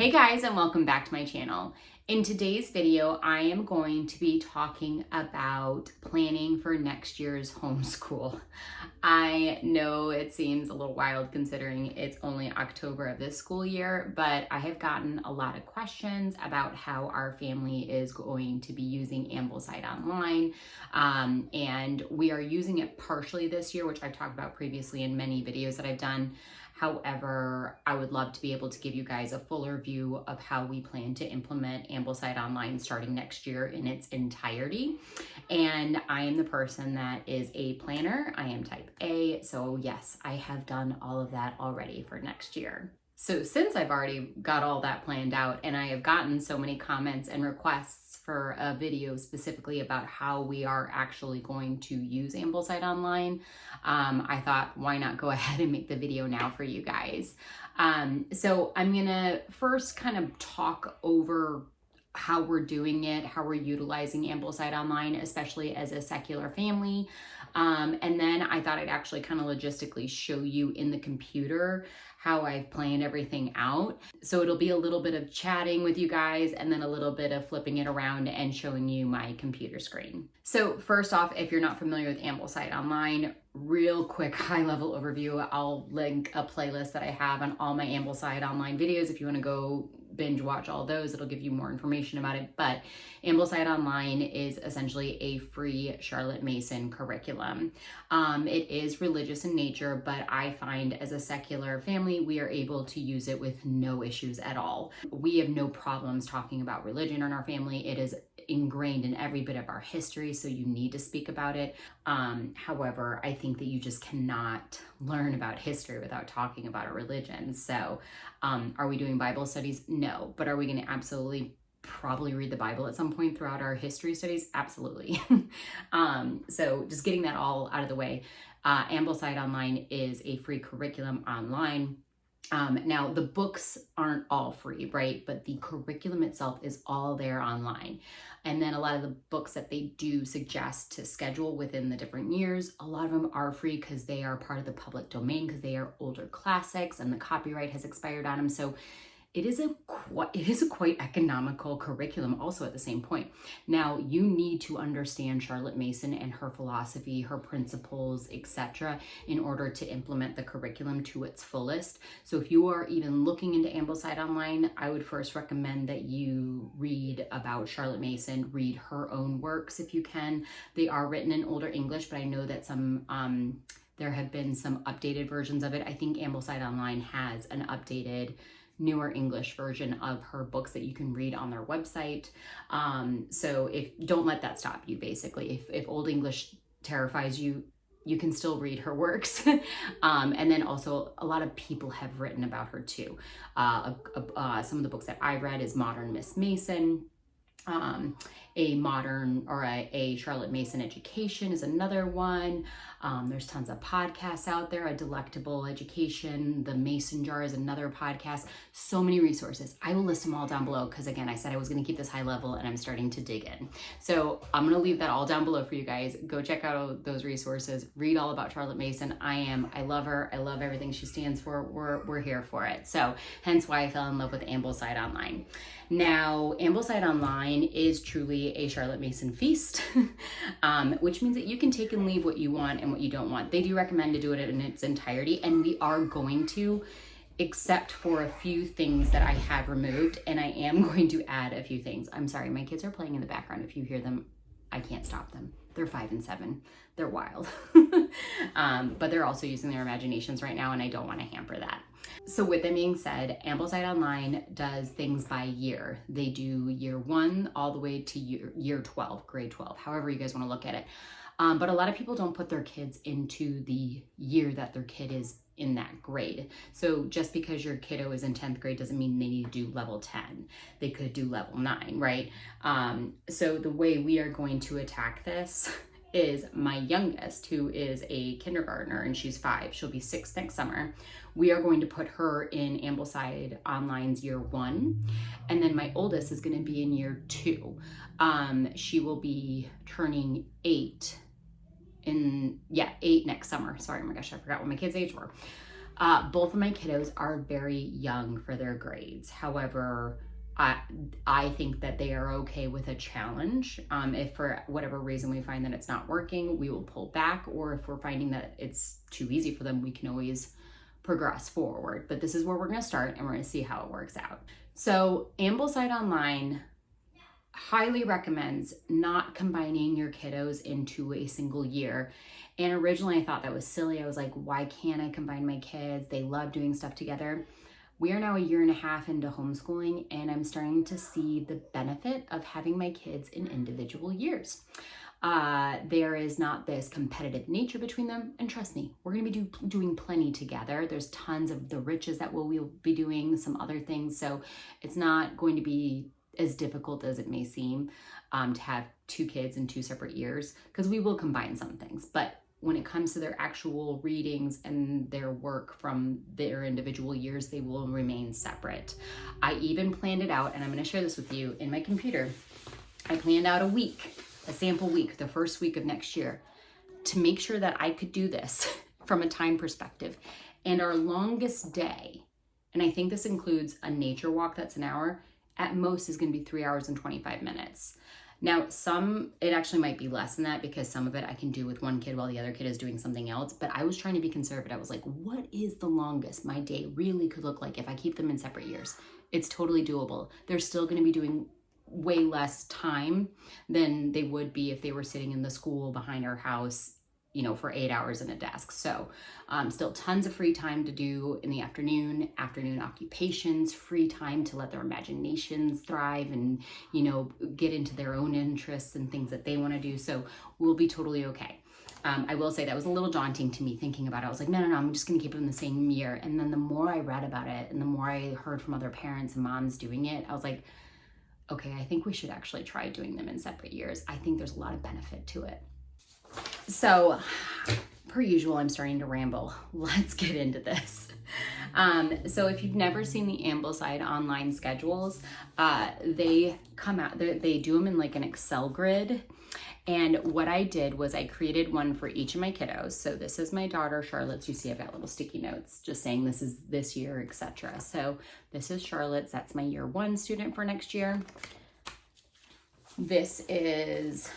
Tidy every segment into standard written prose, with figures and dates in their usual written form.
Hey guys, and welcome back to my channel. In today's video, I am going to be talking about planning for next year's homeschool. I know it seems a little wild considering it's only October of this school year, but I have gotten a lot of questions about how our family is going to be using AMBLESIDE online. And we are using it partially this year, which I've talked about previously in many videos that I've done. However, I would love to be able to give you guys a fuller view of how we plan to implement AMBLESIDE online starting next year in its entirety. And I am the person that is a planner. I am type A, so yes, I have done all of that already for next year. So since I've already got all that planned out and I have gotten so many comments and requests for a video specifically about how we are actually going to use AMBLESIDE online, I thought, why not go ahead and make the video now for you guys. So I'm gonna first kind of talk over how we're doing it, how we're utilizing AMBLESIDE online, especially as a secular family. And then I thought I'd actually kind of logistically show you in the computer how I've planned everything out. So it'll be a little bit of chatting with you guys and then a little bit of flipping it around and showing you my computer screen. So first off, if you're not familiar with AMBLESIDE online, real quick high-level overview, I'll link a playlist that I have on all my AMBLESIDE online videos. If you want to go binge watch all those, it'll give you more information about it. But AMBLESIDE online is essentially a free Charlotte Mason curriculum. It is religious in nature, but I find as a secular family, we are able to use it with no issues at all. We have no problems talking about religion in our family. It is ingrained in every bit of our history, so you need to speak about it. However, I think that you just cannot learn about history without talking about a religion. So are we doing Bible studies? No. But are we going to absolutely probably read the Bible at some point throughout our history studies? Absolutely. So just getting that all out of the way. AMBLESIDE online is a free curriculum online. Now the books aren't all free, right? But the curriculum itself is all there online. And then a lot of the books that they do suggest to schedule within the different years, a lot of them are free because they are part of the public domain because they are older classics and the copyright has expired on them. So it is a quite economical curriculum also at the same point. Now, you need to understand Charlotte Mason and her philosophy, her principles, etc. in order to implement the curriculum to its fullest. So if you are even looking into AMBLESIDE online, I would first recommend that you read about Charlotte Mason, read her own works if you can. They are written in older English, but I know that there have been some updated versions of it. I think AMBLESIDE online has an updated newer English version of her books that you can read on their website. So don't let that stop you, basically. If Old English terrifies you, you can still read her works. And then also a lot of people have written about her too. Some of the books that I read is Modern Miss Mason. A Charlotte Mason Education is another one. There's tons of podcasts out there. A Delectable Education, The Mason Jar is another podcast. So many resources. I will list them all down below because again, I said I was going to keep this high level and I'm starting to dig in. So I'm going to leave that all down below for you guys. Go check out those resources. Read all about Charlotte Mason. I love her. I love everything she stands for. We're here for it. So hence why I fell in love with AMBLESIDE online. Now, AMBLESIDE online is truly a Charlotte Mason feast, which means that you can take and leave what you want and what you don't want. They do recommend to do it in its entirety, and we are going to, except for a few things that I have removed, and I am going to add a few things. I'm sorry, my kids are playing in the background. If you hear them, I can't stop them. They're 5 and 7. They're wild. But they're also using their imaginations right now, and I don't want to hamper that. So with that being said, AMBLESIDE online does things by year. They do year 1 all the way to year 12, grade 12, however you guys want to look at it. But a lot of people don't put their kids into the year that their kid is in that grade. So just because your kiddo is in 10th grade doesn't mean they need to do level 10. They could do level 9, right? So the way we are going to attack this is my youngest, who is a kindergartner and she's 5. She'll be 6 next summer. We are going to put her in AMBLESIDE Online's year 1. And then my oldest is going to be in year 2. She will be turning 8 next summer. Sorry, oh my gosh, I forgot what my kids' age were. Both of my kiddos are very young for their grades. However, I think that they are okay with a challenge. If for whatever reason we find that it's not working, we will pull back, or if we're finding that it's too easy for them, we can always progress forward. But this is where we're going to start, and we're going to see how it works out. So AMBLESIDE Online highly recommends not combining your kiddos into a single year. And originally I thought that was silly. I was like, why can't I combine my kids? They love doing stuff together. We are now 1.5 years into homeschooling, and I'm starting to see the benefit of having my kids in individual years. There is not this competitive nature between them, and trust me, we're going to be doing plenty together. There's tons of the riches that we'll be doing, some other things, so it's not going to be as difficult as it may seem to have 2 kids in 2 separate years, because we will combine some things. But when it comes to their actual readings and their work from their individual years, they will remain separate. I even planned it out, and I'm going to share this with you in my computer. I planned out a sample week, the first week of next year, to make sure that I could do this from a time perspective. And our longest day, and I think this includes a nature walk that's an hour, at most is going to be 3 hours and 25 minutes. Now, it actually might be less than that, because some of it I can do with one kid while the other kid is doing something else. But I was trying to be conservative. I was like, what is the longest my day really could look like if I keep them in separate years? It's totally doable. They're still going to be doing way less time than they would be if they were sitting in the school behind our house, for 8 hours in a desk. So still tons of free time to do in the afternoon occupations, free time to let their imaginations thrive and, get into their own interests and things that they want to do. So we'll be totally okay. I will say that was a little daunting to me thinking about it. I was like, no, I'm just going to keep them in the same year. And then the more I read about it and the more I heard from other parents and moms doing it, I was like, okay, I think we should actually try doing them in separate years. I think there's a lot of benefit to it. So, per usual, I'm starting to ramble. Let's get into this. So if you've never seen the AMBLESIDE online schedules, they come out, they do them in like an Excel grid. And what I did was I created one for each of my kiddos. So this is my daughter, Charlotte's. You see I've got little sticky notes just saying this is this year, etc. So this is Charlotte's. That's my year 1 student for next year. This is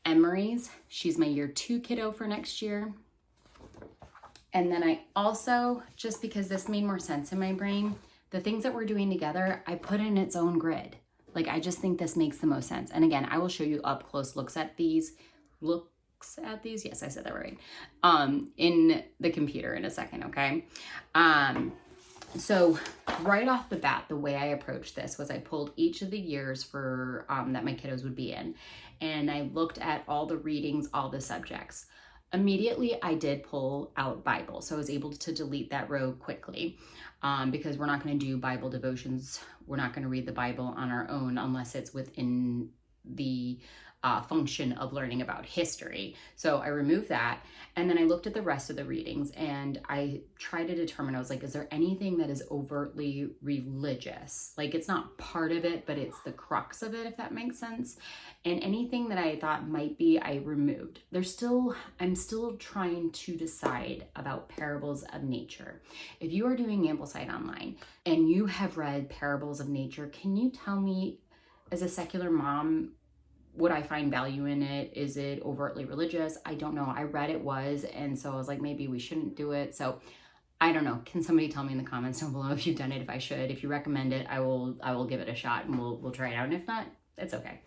Emery's. She's my year 2 kiddo for next year. And then I also, just because this made more sense in my brain, the things that we're doing together, I put in its own grid. Like, I just think this makes the most sense. And again, I will show you up close looks at these. Yes, I said that right. In the computer in a second, okay? So right off the bat, the way I approached this was I pulled each of the years for that my kiddos would be in, and I looked at all the readings, all the subjects. Immediately, I did pull out Bible, so I was able to delete that row quickly because we're not going to do Bible devotions. We're not going to read the Bible on our own unless it's within the function of learning about history. So I removed that, and then I looked at the rest of the readings, and I tried to determine, I was like, is there anything that is overtly religious? Like, it's not part of it, but it's the crux of it, if that makes sense. And anything that I thought might be, I removed. I'm still trying to decide about parables of nature. If you are doing AMBLESIDE online and you have read parables of nature, can you tell me, as a secular mom, would I find value in it? Is it overtly religious? I don't know. I read it was, and so I was like, maybe we shouldn't do it. So I don't know. Can somebody tell me in the comments down below if you've done it, if I should? If you recommend it, I will give it a shot, and we'll try it out. And if not, it's okay.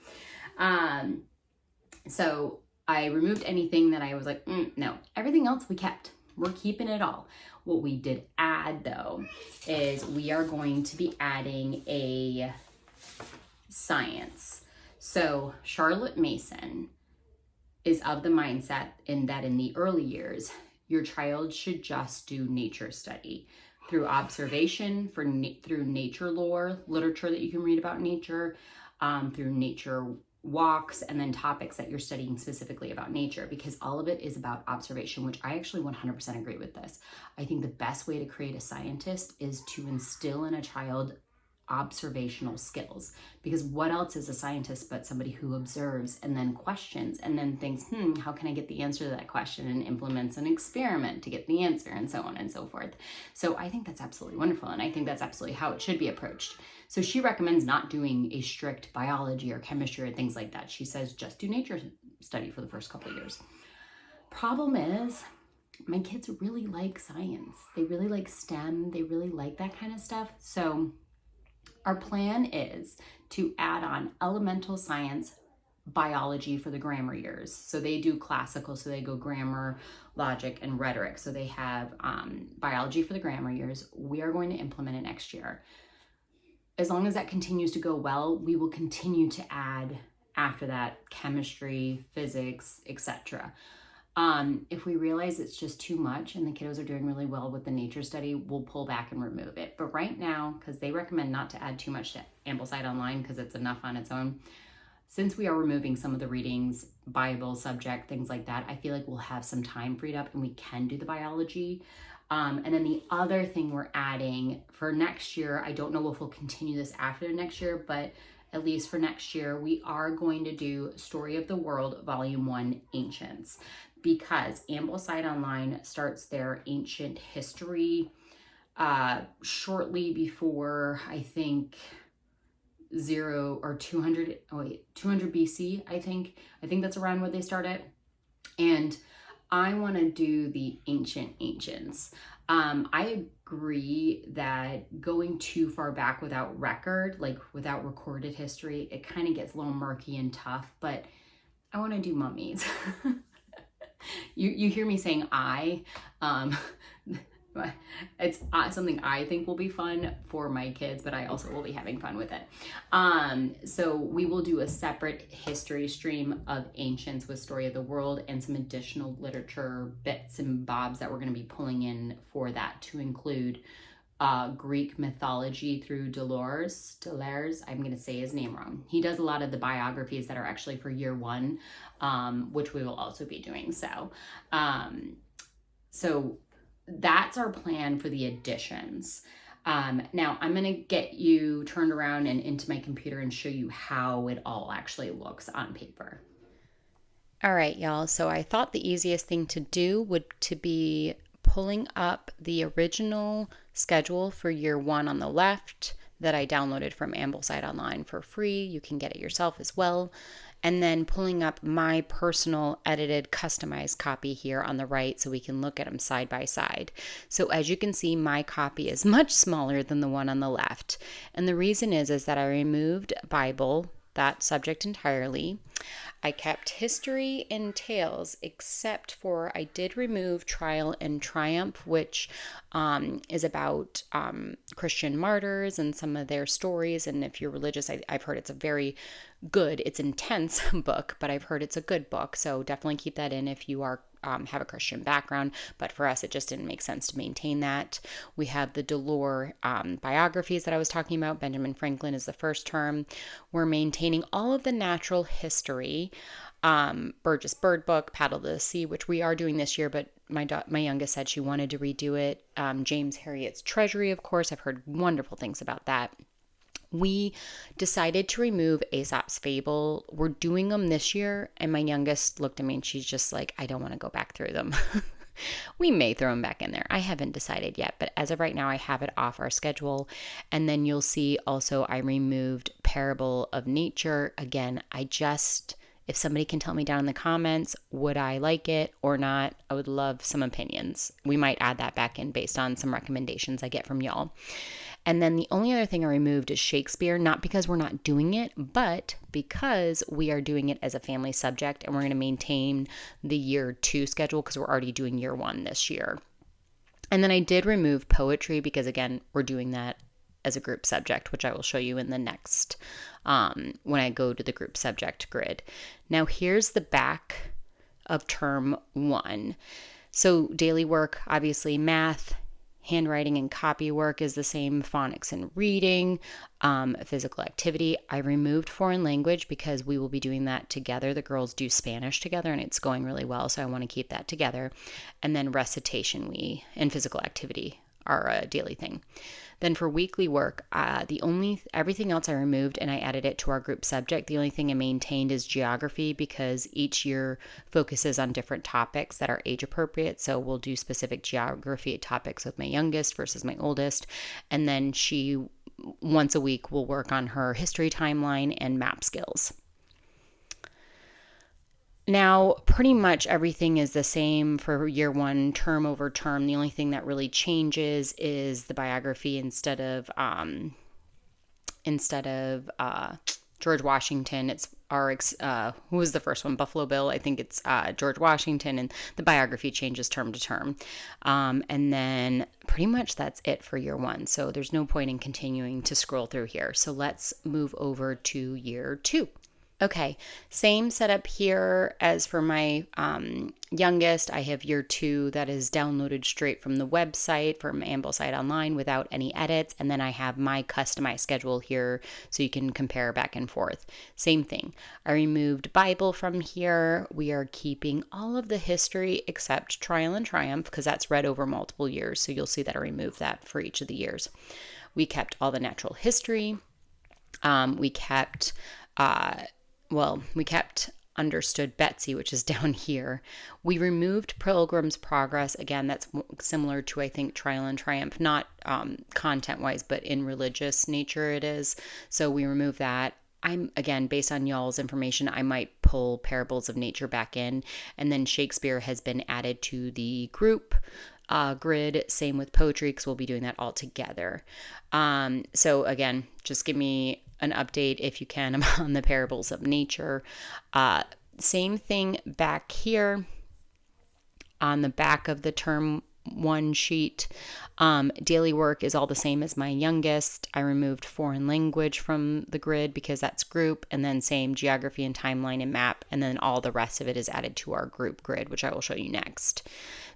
So I removed anything that I was like, no. Everything else we kept. We're keeping it all. What we did add, though, is we are going to be adding a science. So Charlotte Mason is of the mindset in the early years, your child should just do nature study through observation, through nature lore, literature that you can read about nature, through nature walks, and then topics that you're studying specifically about nature, because all of it is about observation, which I actually 100% agree with this. I think the best way to create a scientist is to instill in a child observational skills, because what else is a scientist but somebody who observes and then questions and then thinks, how can I get the answer to that question, and implements an experiment to get the answer, and so on and so forth. So I think that's absolutely wonderful, and I think that's absolutely how it should be approached. So she recommends not doing a strict biology or chemistry or things like that. She says just do nature study for the first couple of years. Problem is, my kids really like science. They really like STEM. They really like that kind of stuff. So our plan is to add on elemental science biology for the grammar years. So they do classical, so they go grammar, logic, and rhetoric. So they have biology for the grammar years. We are going to implement it next year. As long as that continues to go well, we will continue to add after that chemistry, physics, etc. If we realize it's just too much and the kiddos are doing really well with the nature study, we'll pull back and remove it. But right now, because they recommend not to add too much to AMBLESIDE Online because it's enough on its own, since we are removing some of the readings, Bible subject, things like that, I feel like we'll have some time freed up and we can do the biology. And then the other thing we're adding for next year, I don't know if we'll continue this after the next year, but at least for next year, we are going to do Story of the World, Volume 1, Ancients, because AMBLESIDE Online starts their ancient history shortly before, I think, 200 BC, I think. I think that's around where they start it. And I want to do the ancients. I agree that going too far back without record, like without recorded history, it kind of gets a little murky and tough, but I want to do mummies. You hear me saying it's something I think will be fun for my kids, but I also will be having fun with it. So we will do a separate history stream of ancients with Story of the World and some additional literature bits and bobs that we're going to be pulling in for that, to include Greek mythology through Deleuze. I'm going to say his name wrong. He does a lot of the biographies that are actually for year one, which we will also be doing. So that's our plan for the additions. Now I'm going to get you turned around and into my computer and show you how it all actually looks on paper. All right, y'all. So I thought the easiest thing to do would to be pulling up the original schedule for year one on the left that I downloaded from AMBLESIDE Online for free. You can get it yourself as well. And then pulling up my personal edited customized copy here on the right so we can look at them side by side. So as you can see, my copy is much smaller than the one on the left. And the reason is that I removed Bible, that subject, entirely. I kept history and tales, except for I did remove Trial and Triumph, which is about Christian martyrs and some of their stories. And if you're religious, I've heard it's a very good, it's intense book, but I've heard it's a good book. So definitely keep that in if you are have a Christian background, but for us, it just didn't make sense to maintain that. We have the Delors biographies that I was talking about. Benjamin Franklin is the first term. We're maintaining all of the natural history, Burgess Bird Book, Paddle to the Sea, which we are doing this year, but my youngest said she wanted to redo it. James Herriot's Treasury, of course. I've heard wonderful things about that. We decided to remove Aesop's Fable. We're doing them this year, and my youngest looked at me and she's just like, I don't want to go back through them. We may throw them back in there. I haven't decided yet, but as of right now, I have it off our schedule. And then you'll see also I removed Parable of Nature. Again, if somebody can tell me down in the comments, would I like it or not? I would love some opinions. We might add that back in based on some recommendations I get from y'all. And then the only other thing I removed is Shakespeare, not because we're not doing it, but because we are doing it as a family subject and we're going to maintain the year 2 schedule because we're already doing year 1 this year. And then I did remove poetry because, again, we're doing that as a group subject, which I will show you in the next, when I go to the group subject grid. Now here's the back of term 1. So daily work, obviously math, handwriting and copy work is the same, phonics and reading, physical activity. I removed foreign language because we will be doing that together. The girls do Spanish together and it's going really well, so I want to keep that together. And then recitation and physical activity are a daily thing. Then for weekly work, everything else I removed and I added it to our group subject. The only thing I maintained is geography because each year focuses on different topics that are age appropriate. So we'll do specific geography topics with my youngest versus my oldest. And then she, once a week, will work on her history timeline and map skills. Now, pretty much everything is the same for year one, term over term. The only thing that really changes is the biography. Instead of George Washington, it's who was the first one? Buffalo Bill. I think it's George Washington, and the biography changes term to term. And then pretty much that's it for year one. So there's no point in continuing to scroll through here. So let's move over to year two. Okay, same setup here as for my youngest. I have year two that is downloaded straight from the website from AMBLESIDE Online without any edits. And then I have my customized schedule here so you can compare back and forth. Same thing. I removed Bible from here. We are keeping all of the history except Trial and Triumph because that's read over multiple years. So you'll see that I removed that for each of the years. We kept all the natural history. We kept Understood Betsy, which is down here. We removed Pilgrim's Progress. Again, that's similar to, I think, Trial and Triumph, not content-wise, but in religious nature it is. So we removed that. Again, based on y'all's information, I might pull Parables of Nature back in. And then Shakespeare has been added to the group grid. Same with poetry, because we'll be doing that all together. So again, just give me an update if you can on the Parables of Nature. Same thing back here on the back of the term one sheet. Daily work is all the same as my youngest. I removed foreign language from the grid because that's group, and then same geography and timeline and map, and then all the rest of it is added to our group grid, which I will show you next.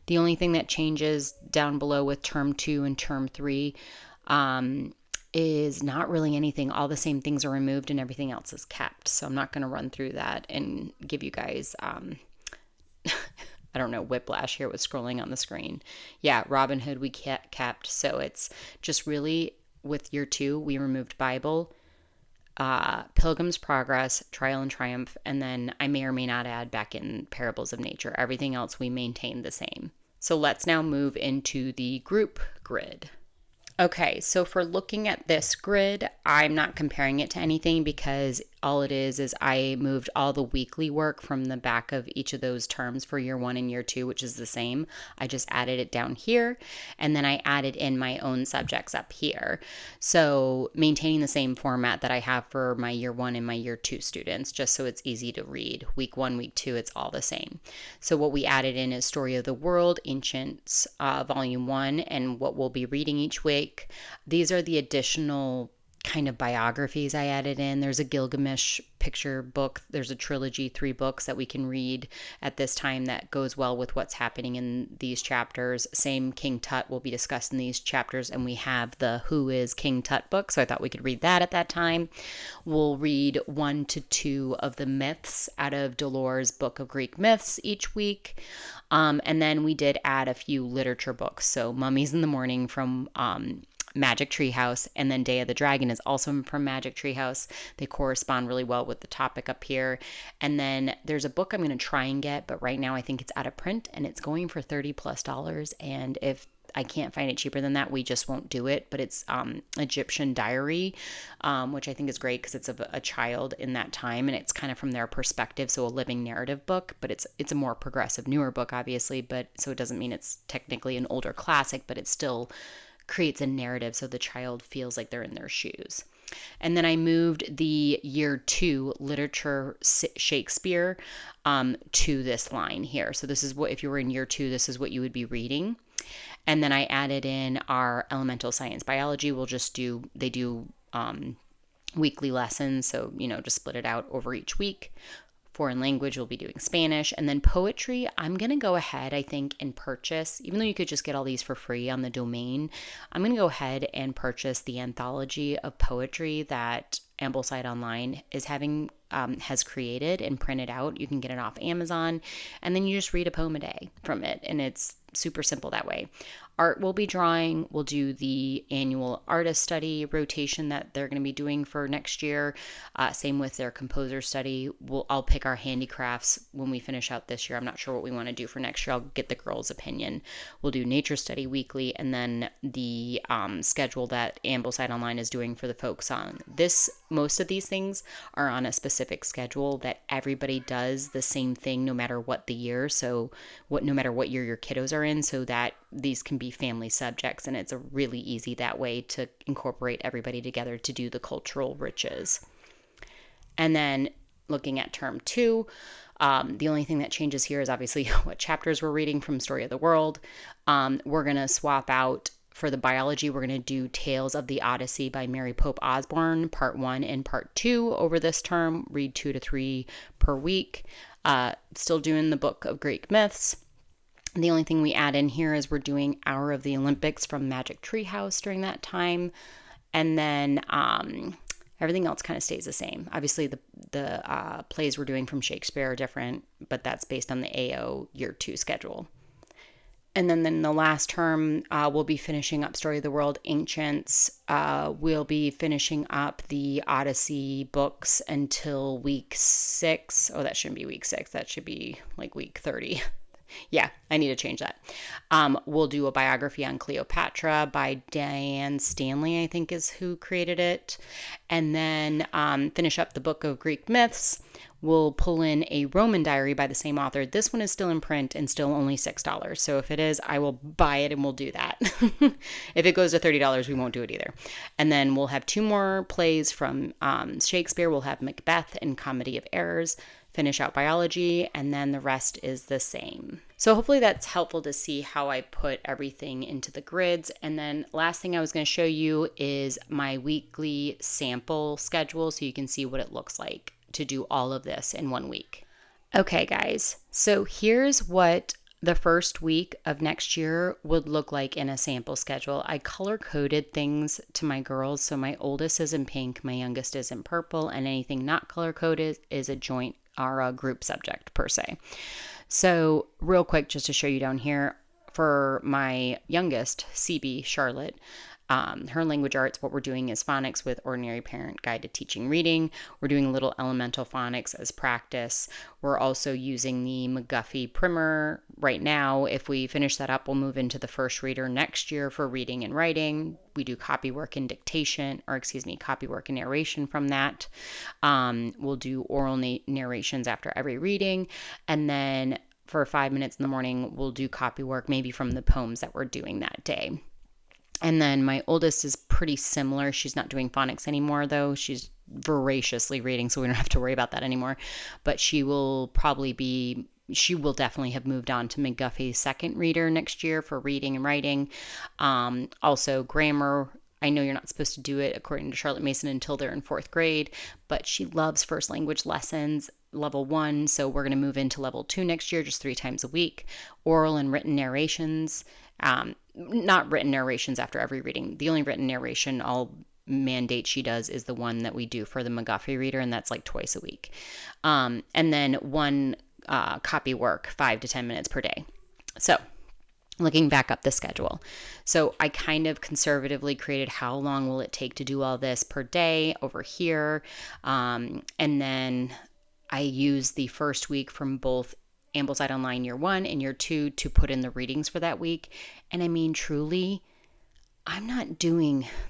The only thing that changes down below with term 2 and term 3 is not really anything. All the same things are removed and everything else is kept. So I'm not going to run through that and give you guys, I don't know, whiplash here with scrolling on the screen. Yeah, Robin Hood we kept. So it's just really with year 2, we removed Bible, Pilgrim's Progress, Trial and Triumph, and then I may or may not add back in Parables of Nature. Everything else we maintained the same. So let's now move into the group grid. Okay, so for looking at this grid, I'm not comparing it to anything because all it is I moved all the weekly work from the back of each of those terms for year 1 and year 2, which is the same. I just added it down here, and then I added in my own subjects up here. So maintaining the same format that I have for my year 1 and my year 2 students, just so it's easy to read. Week 1, week 2, it's all the same. So what we added in is Story of the World, Ancients, Volume 1, and what we'll be reading each week. These are the additional kind of biographies I added in. There's a Gilgamesh picture book. There's a trilogy, 3 books that we can read at this time that goes well with what's happening in these chapters. Same King Tut will be discussed in these chapters, and we have the Who is King Tut book, so I thought we could read that at that time. We'll read 1 to 2 of the myths out of Dolores' Book of Greek Myths each week. And then we did add a few literature books. So Mummies in the Morning from Magic Treehouse, and then Day of the Dragon is also from Magic Treehouse. They correspond really well with the topic up here. And then there's a book I'm going to try and get, but right now I think it's out of print and it's going for $30+. And if I can't find it cheaper than that, we just won't do it. But it's Egyptian Diary, which I think is great because it's of a child in that time, and it's kind of from their perspective, so a living narrative book. But it's a more progressive, newer book, obviously. But so it doesn't mean it's technically an older classic, but it still creates a narrative so the child feels like they're in their shoes. And then I moved the year 2 literature Shakespeare to this line here. So this is what, if you were in year 2, this is what you would be reading. And then I added in our elemental science biology. They do weekly lessons. So, just split it out over each week. Foreign language, we'll be doing Spanish. And then poetry, I'm going to go ahead, I think, and purchase, even though you could just get all these for free on the domain, I'm going to go ahead and purchase the anthology of poetry that AMBLESIDE Online has created and printed out. You can get it off Amazon, and then you just read a poem a day from it, and it's super simple that way. Art will be drawing. We'll do the annual artist study rotation that they're going to be doing for next year. Same with their composer study. I'll pick our handicrafts when we finish out this year. I'm not sure what we want to do for next year. I'll get the girls' opinion. We'll do nature study weekly, and then the schedule that Ambleside Online is doing for the folks on this. Most of these things are on a specific schedule that everybody does the same thing no matter what the year. So no matter what year your kiddos are in, so that these can be family subjects, and it's a really easy that way to incorporate everybody together to do the cultural riches. And then looking at term 2, the only thing that changes here is obviously what chapters we're reading from Story of the World. We're going to swap out for the biology. We're going to do Tales of the Odyssey by Mary Pope Osborne, part 1 and part 2 over this term. Read 2 to 3 per week. Still doing the Book of Greek Myths. The only thing we add in here is we're doing Hour of the Olympics from Magic Treehouse during that time. And then everything else kind of stays the same. Obviously, the plays we're doing from Shakespeare are different, but that's based on the AO Year 2 schedule. And then the last term, we'll be finishing up Story of the World, Ancients. We'll be finishing up the Odyssey books until week 6. Oh, that shouldn't be week 6. That should be like week 30. Yeah, I need to change that. We'll do a biography on Cleopatra by Diane Stanley, I think is who created it. And then finish up the Book of Greek Myths. We'll pull in a Roman diary by the same author. This one is still in print and still only $6. So if it is, I will buy it and we'll do that. If it goes to $30, we won't do it either. And then we'll have 2 more plays from Shakespeare. We'll have Macbeth and Comedy of Errors. Finish out biology, and then the rest is the same. So hopefully that's helpful to see how I put everything into the grids. And then last thing I was going to show you is my weekly sample schedule so you can see what it looks like to do all of this in 1 week. Okay, guys, so here's what the first week of next year would look like in a sample schedule. I color-coded things to my girls. So my oldest is in pink, my youngest is in purple, and anything not color-coded is a joint or a group subject per se. So real quick, just to show you down here, for my youngest, CB, Charlotte, her language arts, what we're doing is phonics with Ordinary Parent Guide to Teaching Reading. We're doing a little elemental phonics as practice. We're also using the McGuffey primer right now. If we finish that up, we'll move into the first reader next year for reading and writing. We do copywork and copywork and narration from that. We'll do oral narrations after every reading. And then for 5 minutes in the morning, we'll do copywork maybe from the poems that we're doing that day. And then my oldest is pretty similar. She's not doing phonics anymore, though. She's voraciously reading, so we don't have to worry about that anymore. But she will definitely have moved on to McGuffey's second reader next year for reading and writing. Also, grammar. I know you're not supposed to do it, according to Charlotte Mason, until they're in 4th grade, but she loves first language lessons, level 1, so we're going to move into level 2 next year, just 3 times a week. Oral and written narrations. Not written narrations after every reading. The only written narration I'll mandate she does is the one that we do for the McGuffey reader, and that's like twice a week. And then 1 copy work, 5 to 10 minutes per day. So looking back up the schedule. So I kind of conservatively created how long will it take to do all this per day over here. And then I use the first week from both Ambleside Online Year 1 and Year 2 to put in the readings for that week. And I mean, truly,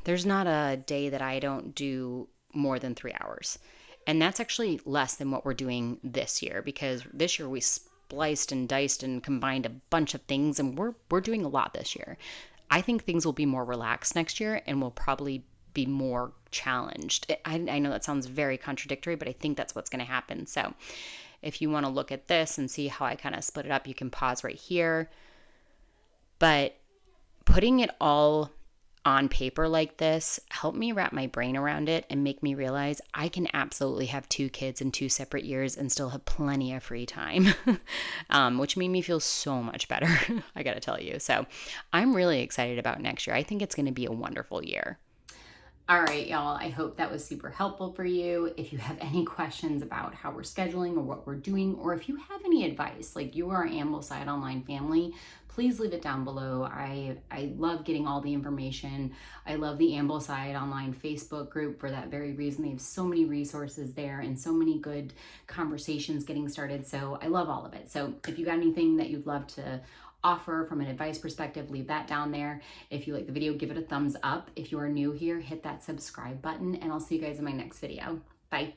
there's not a day that I don't do more than 3 hours. And that's actually less than what we're doing this year, because this year we spliced and diced and combined a bunch of things, and we're doing a lot this year. I think things will be more relaxed next year and will probably be more challenged. I know that sounds very contradictory, but I think that's what's going to happen. So if you want to look at this and see how I kind of split it up, you can pause right here. But putting it all on paper like this helped me wrap my brain around it and make me realize I can absolutely have 2 kids in 2 separate years and still have plenty of free time, which made me feel so much better, I gotta tell you. So I'm really excited about next year. I think it's going to be a wonderful year. All right, y'all, I hope that was super helpful for you. If you have any questions about how we're scheduling or what we're doing, or if you have any advice, like you are an Ambleside Online family, please leave it down below. I love getting all the information. I love the AMBLESIDE online Facebook group for that very reason. They have so many resources there and so many good conversations getting started. So I love all of it. So if you got anything that you'd love to offer from an advice perspective, leave that down there. If you like the video, give it a thumbs up. If you are new here, hit that subscribe button, and I'll see you guys in my next video. Bye.